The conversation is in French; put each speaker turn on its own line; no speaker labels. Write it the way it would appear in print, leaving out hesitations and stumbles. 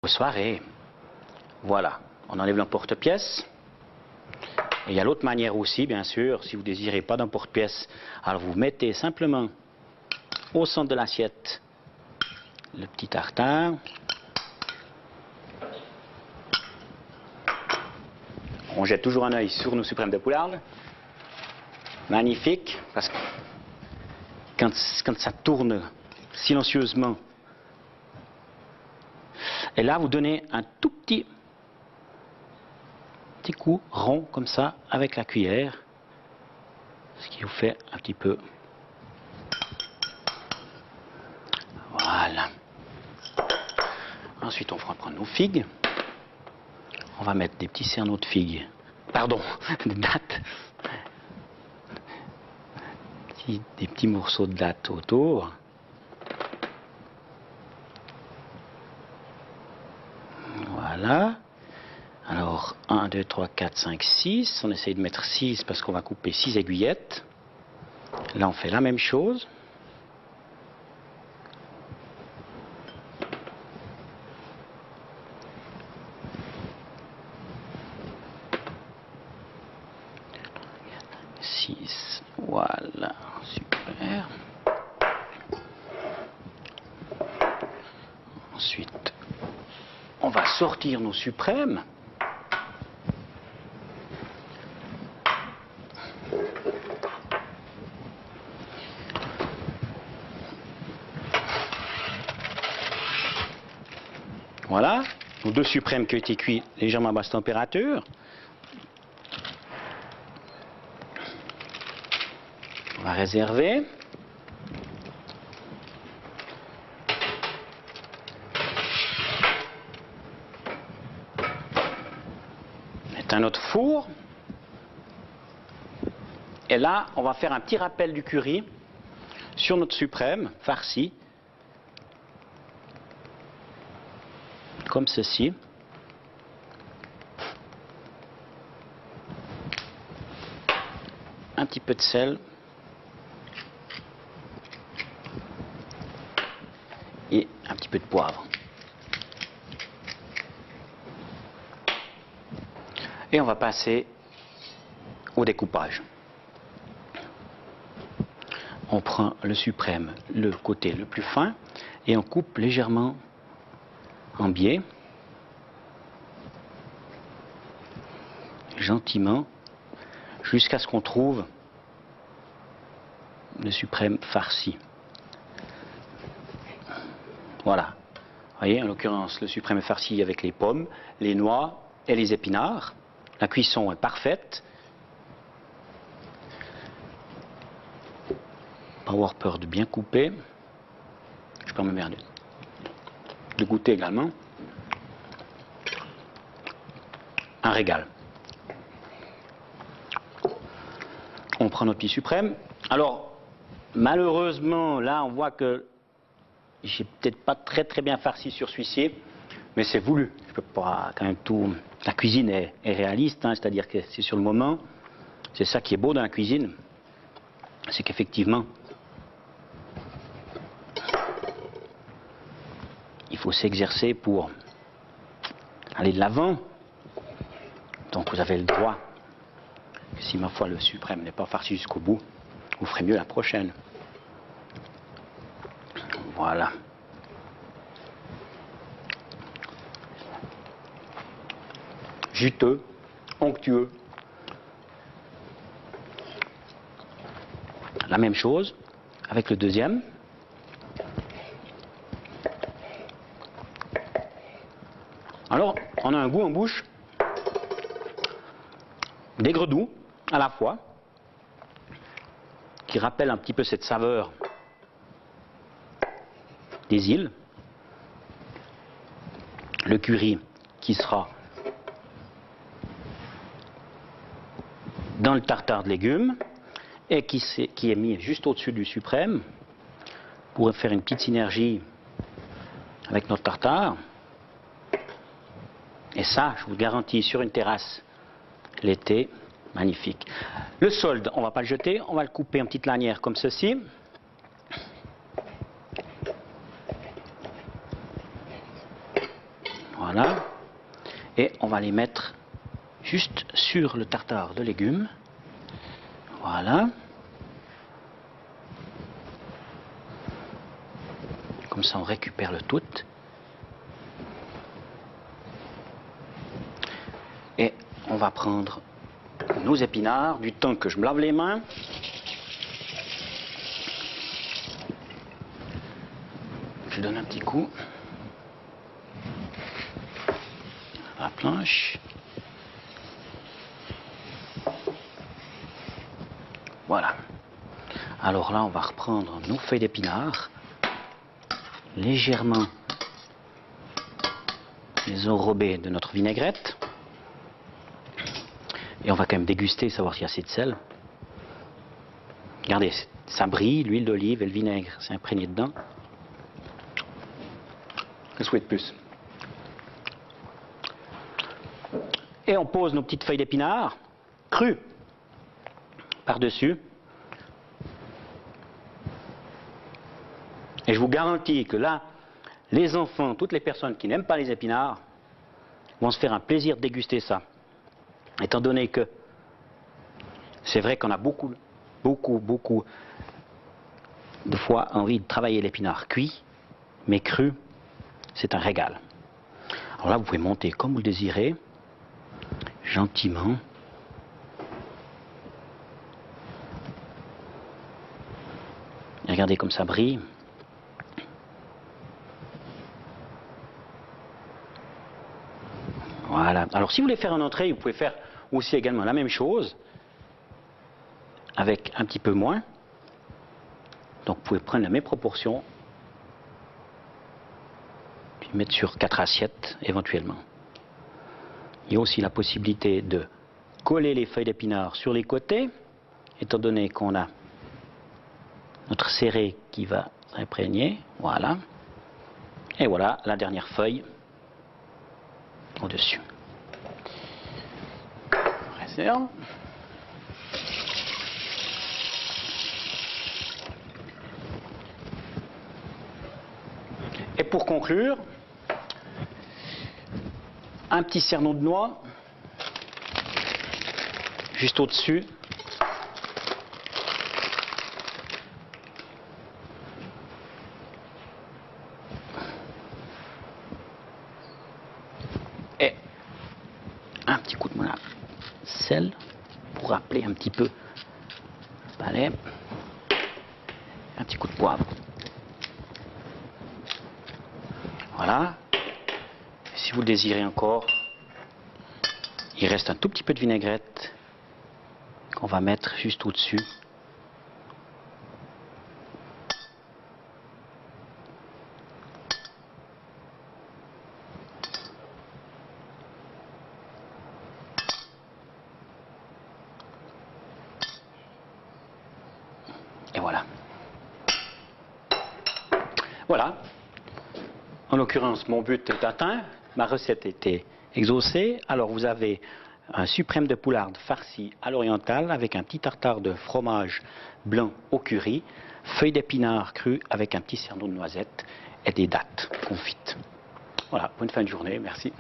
soirée. Voilà, on enlève l'emporte-pièce. Et il y a l'autre manière aussi, bien sûr, si vous ne désirez pas d'emporte-pièce, alors vous mettez simplement au centre de l'assiette le petit tartare. On jette toujours un œil sur nos suprêmes de poularde. Magnifique, parce que quand ça tourne silencieusement, et là vous donnez un tout petit coup rond comme ça avec la cuillère, ce qui vous fait un petit peu. Voilà. Ensuite on fera prendre nos figues. On va mettre des petits cerneaux de figues. Pardon, de dattes. Des petits morceaux de dattes autour. Voilà. Alors, 1, 2, 3, 4, 5, 6. On essaye de mettre 6 parce qu'on va couper 6 aiguillettes. Là, on fait la même chose. Voilà, super. Ensuite, on va sortir nos suprêmes. Voilà, nos deux suprêmes qui ont été cuits légèrement à basse température. On va réserver. Mettre un autre four. Et là, on va faire un petit rappel du curry sur notre suprême farci. Comme ceci. Un petit peu de sel. Et un petit peu de poivre. Et on va passer au découpage. On prend le suprême, le côté le plus fin, et on coupe légèrement en biais, gentiment, jusqu'à ce qu'on trouve le suprême farci. Voilà. Vous voyez, en l'occurrence, le suprême est farci avec les pommes, les noix et les épinards. La cuisson est parfaite. Pas avoir peur de bien couper. Je peux me merder. De goûter également. Un régal. On prend notre petit suprême. Alors, malheureusement, là, on voit que j'ai peut-être pas très bien farci sur celui-ci, mais c'est voulu. Je peux pas, quand même, tout. La cuisine est réaliste, hein, c'est-à-dire que c'est sur le moment. C'est ça qui est beau dans la cuisine, c'est qu'effectivement, il faut s'exercer pour aller de l'avant. Donc vous avez le droit. Si ma foi le suprême n'est pas farci jusqu'au bout, vous ferez mieux la prochaine. Voilà. Juteux, onctueux. La même chose avec le deuxième. Alors, on a un goût en bouche d'aigre doux à la fois, qui rappelle un petit peu cette saveur des îles. Le curry qui sera dans le tartare de légumes et qui est mis juste au-dessus du suprême pour faire une petite synergie avec notre tartare. Et ça, je vous le garantis, sur une terrasse l'été, magnifique. Le solde, on ne va pas le jeter, on va le couper en petites lanières comme ceci. Voilà. Et on va les mettre juste sur le tartare de légumes. Voilà. Comme ça, on récupère le tout. Et on va prendre nos épinards, du temps que je me lave les mains. Je donne un petit coup à la planche. Voilà. Alors là, on va reprendre nos feuilles d'épinards, légèrement les enrober de notre vinaigrette. Et on va quand même déguster, savoir s'il y a assez de sel. Regardez, ça brille, l'huile d'olive et le vinaigre s'est imprégné dedans. Qu'est-ce que vous voulez de plus? Et on pose nos petites feuilles d'épinards crues par-dessus. Et je vous garantis que là, les enfants, toutes les personnes qui n'aiment pas les épinards, vont se faire un plaisir de déguster ça. Étant donné que c'est vrai qu'on a beaucoup de fois envie de travailler l'épinard cuit, mais cru, c'est un régal. Alors là, vous pouvez monter comme vous le désirez, gentiment. Et regardez comme ça brille. Voilà. Alors si vous voulez faire une entrée, vous pouvez faire aussi également la même chose, avec un petit peu moins. Donc vous pouvez prendre la même proportion, puis mettre sur 4 assiettes éventuellement. Il y a aussi la possibilité de coller les feuilles d'épinards sur les côtés, étant donné qu'on a notre serré qui va s'imprégner. Voilà. Et voilà la dernière feuille au-dessus. Réserve. Et pour conclure, un petit cerneau de noix juste au-dessus. Et un petit coup de moulin sel pour rappeler un petit peu le palais. Un petit coup de poivre. Voilà. Si vous le désirez encore, il reste un tout petit peu de vinaigrette qu'on va mettre juste au-dessus. Et voilà. Voilà. En l'occurrence, mon but est atteint. Ma recette était exaucée. Alors vous avez un suprême de poularde farci à l'orientale avec un petit tartare de fromage blanc au curry, feuilles d'épinards crues avec un petit cerneau de noisette et des dattes confites. Voilà, bonne fin de journée, merci.